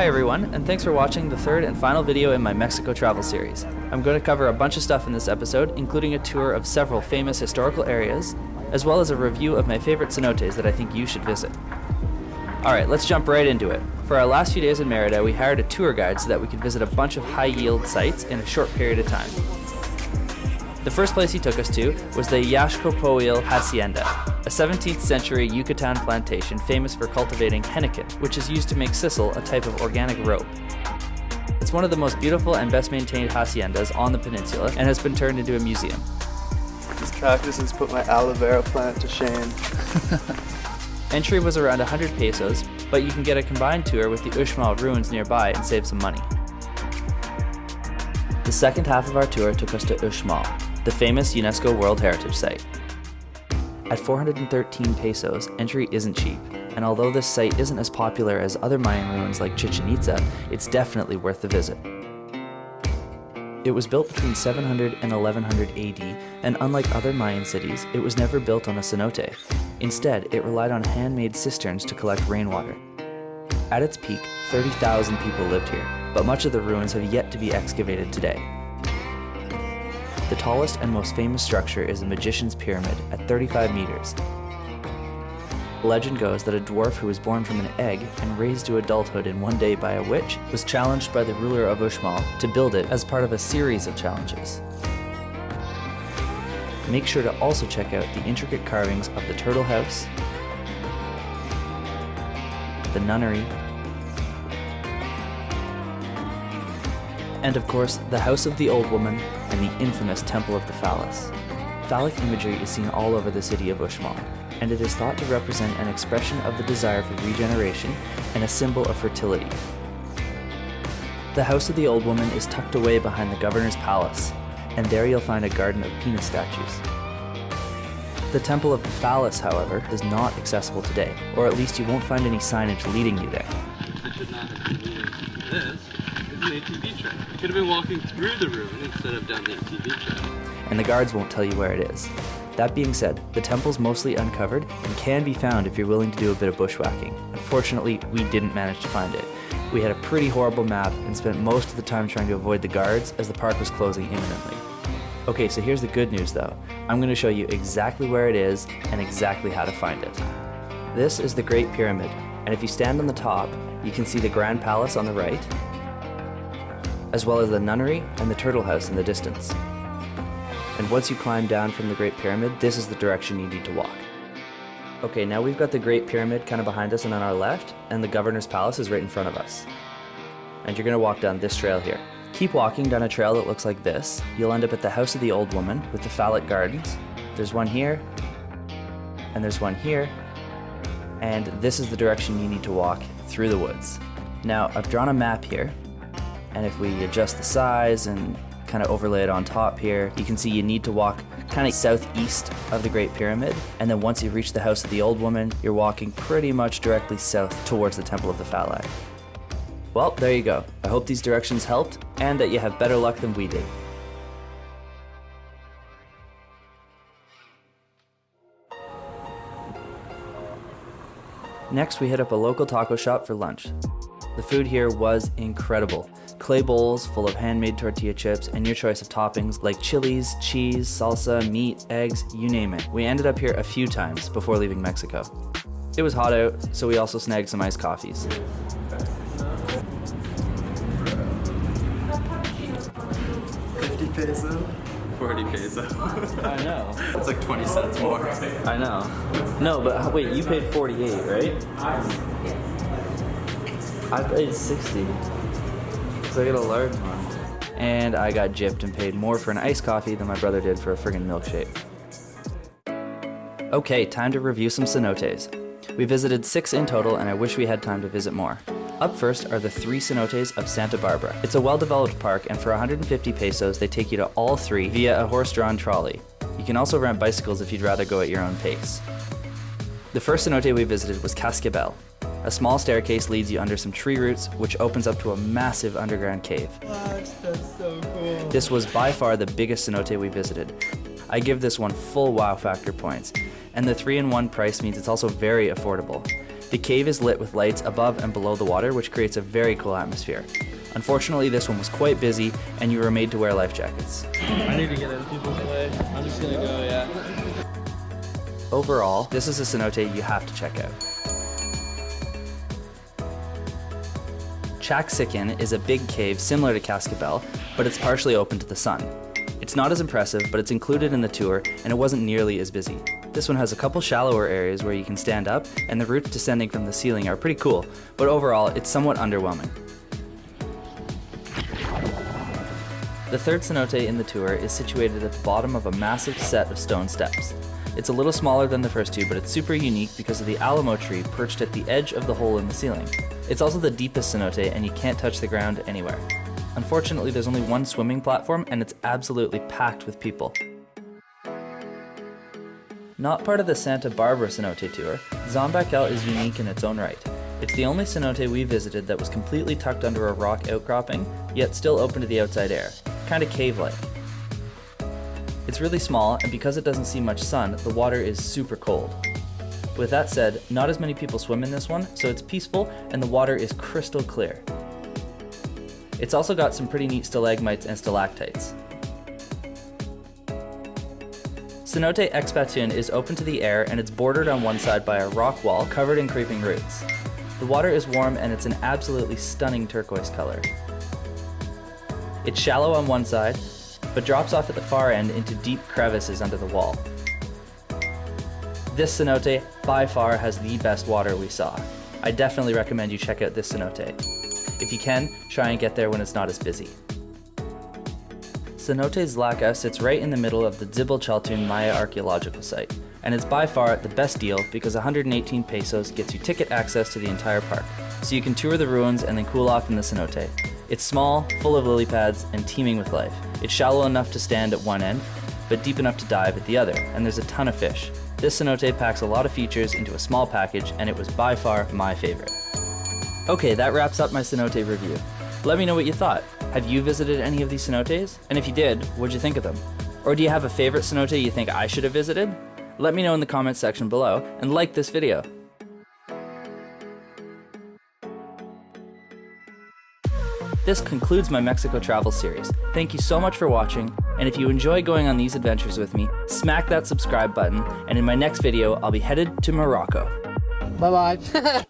Hi everyone, and thanks for watching the third and final video in my Mexico travel series. I'm going to cover a bunch of stuff in this episode, including a tour of several famous historical areas, as well as a review of my favorite cenotes that I think you should visit. Alright, let's jump right into it. For our last few days in Merida, we hired a tour guide so that we could visit a bunch of high-yield sites in a short period of time. The first place he took us to was the Xylocopa hacienda, a 17th century Yucatan plantation famous for cultivating henequen, which is used to make sisal, a type of organic rope. It's one of the most beautiful and best maintained haciendas on the peninsula and has been turned into a museum. These cactuses put my aloe vera plant to shame. Entry was around 100 pesos, but you can get a combined tour with the Uxmal ruins nearby and save some money. The second half of our tour took us to Uxmal, the famous UNESCO World Heritage Site. At 413 pesos, entry isn't cheap, and although this site isn't as popular as other Mayan ruins like Chichen Itza, it's definitely worth the visit. It was built between 700 and 1100 AD, and unlike other Mayan cities, it was never built on a cenote. Instead, it relied on handmade cisterns to collect rainwater. At its peak, 30,000 people lived here, but much of the ruins have yet to be excavated today. The tallest and most famous structure is the Magician's Pyramid at 35 meters. Legend goes that a dwarf who was born from an egg and raised to adulthood in one day by a witch was challenged by the ruler of Uxmal to build it as part of a series of challenges. Make sure to also check out the intricate carvings of the turtle house, the nunnery, and of course, the House of the Old Woman and the infamous Temple of the Phallos. Phallic imagery is seen all over the city of Uxmal, and it is thought to represent an expression of the desire for regeneration and a symbol of fertility. The House of the Old Woman is tucked away behind the governor's palace, and there you'll find a garden of penis statues. The Temple of the Phallos, however, is not accessible today, or at least you won't find any signage leading you there. I should not have been leading. This is an ATV trail. I could have been walking through the ruin instead of down the ATV trail. And the guards won't tell you where it is. That being said, the temple's mostly uncovered and can be found if you're willing to do a bit of bushwhacking. Unfortunately, we didn't manage to find it. We had a pretty horrible map and spent most of the time trying to avoid the guards as the park was closing imminently. Okay, so here's the good news though. I'm going to show you exactly where it is and exactly how to find it. This is the Great Pyramid, and if you stand on the top, you can see the Grand Palace on the right, as well as the nunnery and the turtle house in the distance. And once you climb down from the Great Pyramid, this is the direction you need to walk. Okay, now we've got the Great Pyramid kind of behind us and on our left, and the Governor's Palace is right in front of us. And you're going to walk down this trail here. Keep walking down a trail that looks like this. You'll end up at the House of the Old Woman with the phallic gardens. There's one here, and there's one here, and this is the direction you need to walk through the woods. Now, I've drawn a map here, and if we adjust the size and kind of overlay it on top here, you can see you need to walk kind of southeast of the Great Pyramid, and then once you reach the House of the Old Woman, you're walking pretty much directly south towards the Temple of the Phalli. Well, there you go. I hope these directions helped, and that you have better luck than we did. Next, we hit up a local taco shop for lunch. The food here was incredible. Clay bowls full of handmade tortilla chips and your choice of toppings like chilies, cheese, salsa, meat, eggs, you name it. We ended up here a few times before leaving Mexico. It was hot out, so we also snagged some iced coffees. 50 peso? 40 peso. I know. That's like 20 cents more. I know. No, but wait, you paid 48, right? I paid 60. Because I got a large one. And I got gypped and paid more for an iced coffee than my brother did for a friggin' milkshake. Okay, time to review some cenotes. We visited 6 in total, and I wish we had time to visit more. Up first are the 3 cenotes of Santa Barbara. It's a well-developed park, and for 150 pesos, they take you to all 3 via a horse-drawn trolley. You can also rent bicycles if you'd rather go at your own pace. The first cenote we visited was CASCABEL. A small staircase leads you under some tree roots, which opens up to a massive underground cave. That's so cool. This was by far the biggest cenote we visited. I give this one full wow factor points, and the 3-in-1 price means it's also very affordable. The cave is lit with lights above and below the water, which creates a very cool atmosphere. Unfortunately, this one was quite busy, and you were made to wear life jackets. I need to get in people's way. I'm just gonna go, yeah. Overall, this is a cenote you have to check out. CHAKSIKIN is a big cave similar to CASCABEL, but it's partially open to the sun. It's not as impressive, but it's included in the tour, and it wasn't nearly as busy. This one has a couple shallower areas where you can stand up, and the routes descending from the ceiling are pretty cool, but overall, it's somewhat underwhelming. The third cenote in the tour is situated at the bottom of a massive set of stone steps. It's a little smaller than the first two, but it's super unique because of the Alamo tree perched at the edge of the hole in the ceiling. It's also the deepest cenote, and you can't touch the ground anywhere. Unfortunately, there's only one swimming platform, and it's absolutely packed with people. Not part of the Santa Barbara cenote tour, DZONBACAL is unique in its own right. It's the only cenote we visited that was completely tucked under a rock outcropping, yet still open to the outside air, kind of cave-like. It's really small, and because it doesn't see much sun, the water is super cold. With that said, not as many people swim in this one, so it's peaceful and the water is crystal clear. It's also got some pretty neat stalagmites and stalactites. Cenote x-batun is open to the air, and it's bordered on one side by a rock wall covered in creeping roots. The water is warm, and it's an absolutely stunning turquoise color. It's shallow on one side, but drops off at the far end into deep crevices under the wall. This cenote by far has the best water we saw. I definitely recommend you check out this cenote. If you can, try and get there when it's not as busy. Cenote XLAHKA sits right in the middle of the XBatun Maya archaeological site, and it's by far the best deal because 118 pesos gets you ticket access to the entire park, so you can tour the ruins and then cool off in the cenote. It's small, full of lily pads, and teeming with life. It's shallow enough to stand at one end, but deep enough to dive at the other, and there's a ton of fish. This cenote packs a lot of features into a small package, and it was by far my favorite. Okay, that wraps up my cenote review. Let me know what you thought. Have you visited any of these cenotes? And if you did, what'd you think of them? Or do you have a favorite cenote you think I should have visited? Let me know in the comments section below, and like this video. This concludes my Mexico travel series. Thank you so much for watching, and if you enjoy going on these adventures with me, smack that subscribe button, and in my next video, I'll be headed to Morocco. Bye-bye.